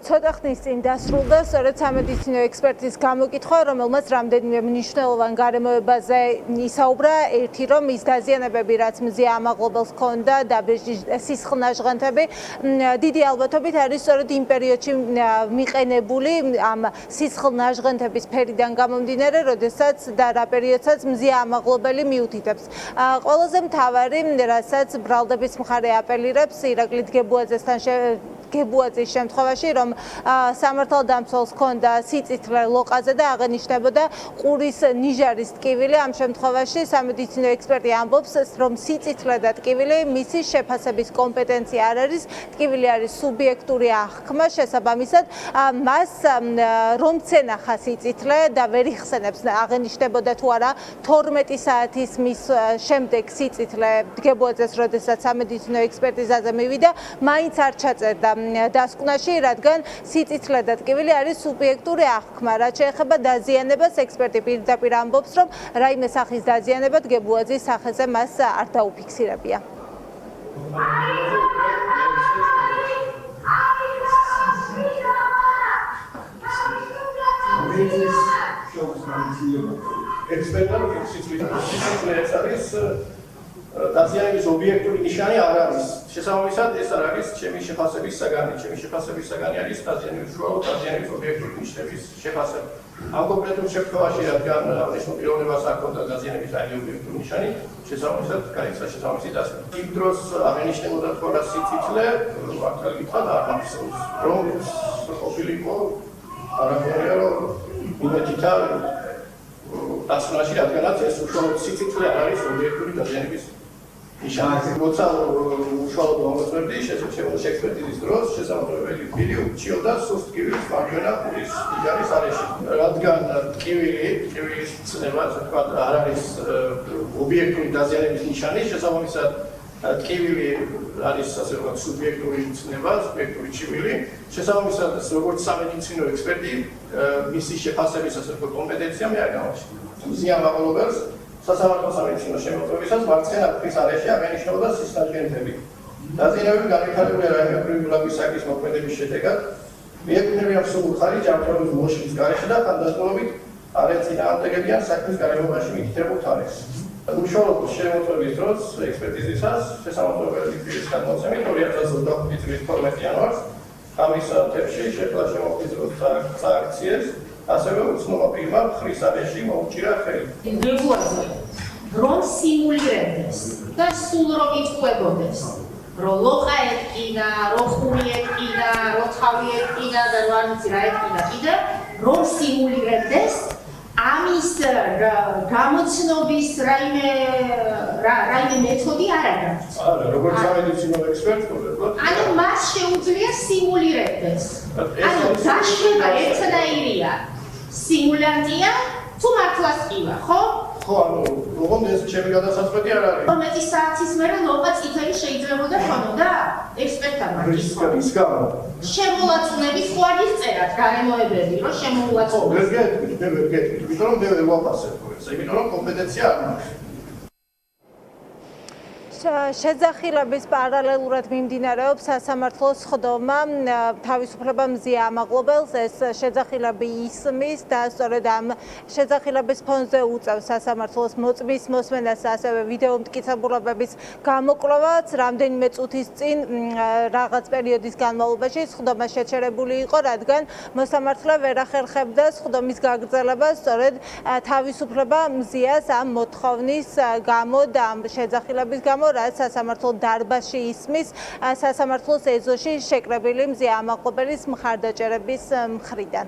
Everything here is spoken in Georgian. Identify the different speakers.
Speaker 1: ცოტა ხნის წინ დასრულდა სწორედ სამედიცინო ექსპერტის გამოკითხვა, რომელმაც რამდენიმე მნიშვნელოვან გარემოებაზე ისაუბრა. ერთი, რომ ის დაზიანებები, რაც მზია ამაღლობელს ჰქონდა, დაბეჭდი სისხლნაჟღანთები, დიდი ალბათობით არის სწორედ იმ პერიოდში მიყენებული ამ სისხლნაჟღანთების ფერიდან გამომდინარე, როდესაც და რა პერიოდსაც მზია ამაღლობელი მიუთითებს. ყველაზე მთავარი, რასაც ბრალდების მხარე აპელირებს ირაკლი გებუაძის შემთხვევაში, რომ სამართალდამცველს ჰქონდა სიწითლე ლოყაზე და აღენიშნებოდა ყურის ნიჟარის ტკივილი. ამ შემთხვევაში სამედიცინო ექსპერტი ამბობს, რომ სიწითლე და ტკივილი მისი შეფასების კომპეტენცია არ არის, ტკივილი არის სუბიექტური აღქმა, შესაბამისად მას რომც ენახა სიწითლე და ვერ იხსენებს, აღენიშნებოდა თუ არა 12 საათის მის შემდეგ სიწითლე გებუაძეს, როდესაც სამედიცინო ექსპერტიზაზე მივიდა, მაინც არ ჩაწერდა დასკვნაში, რადგან სიწითლე და ტკივილი არის სუბიექტური აღქმა. რაც შეეხება დაზიანებას, ექსპერტი პირდაპირ ამბობს, რომ რაიმე სახის დაზიანება გებუაძის სახეზე მას არ დაუფიქსირებია.
Speaker 2: დაზიანების ობიექტური ნიშანი არ არის. შესაბამისად, ეს არ არის ჩემი შეფასების საგანი. ჩემი შეფასების საგანი არის დაზიანების უშუალო დაზიანების ობიექტური ნიშნების შეფასება. ამ კონკრეტულ შემთხვევაში, რადგან აღნიშნულ პიროვნებას არ ჰქონდა დაზიანების რაიმე ობიექტური ნიშანი, შესაბამისად, გაიცა შესაბამისი დასკვნა. იმ დროს აღენიშნებოდა თუ არა სიწითლე, მართალი გითხრათ, არ მახსოვს, რომ ყოფილიყო არაფერია, რომ იმედითა დასკვნაში, რადგანაც ეს უშუალოდ სიწითლე არ არის ობიექტური დაზიანების ნიშანი. როცა უშუალოდ ამოწმებდი შეექსპერტიზის დროს, შესაძლებელი პირი უჩიოდა სუსტ ტკივილის მარჯვენა ყურის ნიჟარის არეში. რადგან ტკივილის ცნება, ასე ვთქვათ, არ არის ობიექტური დაზიანების ნიშანი, შესაბამისად ტკივილი არის ასე ვთქვათ სუბიექტური ცნება, სუბიექტური ჩივილი. შესაბამისად, როგორც სამედიცინო ექსპერტი, მისი შეფასების ასე ვთქვათ კომპეტენცია მე არ გამორჩა. მზია ამაღლობელს სასამართლო სამედიცინო შემოწმებისას მარცხენა ყბის არეში აღენიშნებოდა სისხლნაჟღანთები. დაზიანებები განვითარებულია რაიმე პრიმულების საკის მოქმედების შედეგად, მიეკუთვნებიან მსუბუქარი ჯანმრთელობის მოშლის გარეშე და ხანდაზმულობით არ ეწინააღმდეგებიან საქმის გარემოში მითითებულ თარიღს. უშუალოდ შემოწმების დროს ექსპერტიზისას შესამართლებელი პირის გადმოცემით 2025 წლის 12 იანვარს ამის თემში შექმნა შემოქმედის სააქციეს, ასევე უცნობმა პირმა ხრის არეში მოუჭირა ხელი.
Speaker 3: გებუაძე რომ სიმულირებდეს და სულ რომ იწუებოდეს, რომ ლოყა ეტკინა, რომ ხუნი ეტკინა, რომ თავი ეტკინა და რა ვიცი რა ეტკინა კიდე, რომ სიმულირებდეს ამის გამოცნობის რაიმე მეთოდი არ აქვს.
Speaker 2: არა, როგორც სამედიცინო ექსპერტი,
Speaker 3: ანუ მას შეუძლია სიმულირებდეს. ანუ დაშვება ერთნაირია. სიმულანტია თუ მართლაც ყივა, ხო?
Speaker 2: ხო, ანუ ოღონდ ეს ჩემი გადასაწყვეტი არ არის.
Speaker 3: 12 საათის მერე ლოყა წითელი შეიძლებოდა ხონოდა ექსპერტთან მაგის.
Speaker 2: რის გამო?
Speaker 3: შემოვაწუნების ხო არ იღწერათ გარემოებები, რომ შემოვაწუნდეს.
Speaker 2: ვერ გეტყვით, მე ვერ გეტყვით, იმიტომ რომ მე ვერ ვაფასებ ეს, იმიტომ რომ კომპეტენცია არ მაქვს.
Speaker 1: შეძახილების პარალელურად მიმდინარეობს სასამართლოს სხდომა თავისუფლება მზია ამაღლობელს. ეს შეძახილები ისმის და სწორედ ამ შეძახილების ფონზე უწევს სასამართლოს მოწმის მოსმენას, ასევე ვიდეო მტკიცებულებების გამოკვლევაც. რამდენიმე წუთის წინ რაღაც პერიოდის განმავლობაში სხდომა შეჩერებული იყო, რადგან მოსამართლე ვერ ახერხებდა სხდომის გაგრძელებას სწორედ თავისუფლება მზიას ამ მოთხოვნის გამო და ამ შეძახილების გამო, რაც სასამართლო დარბაზში ისმის სასამართლოს ეზოში შეკრებილი მზია ამაღლობელის მხარდაჭერების მხრიდან.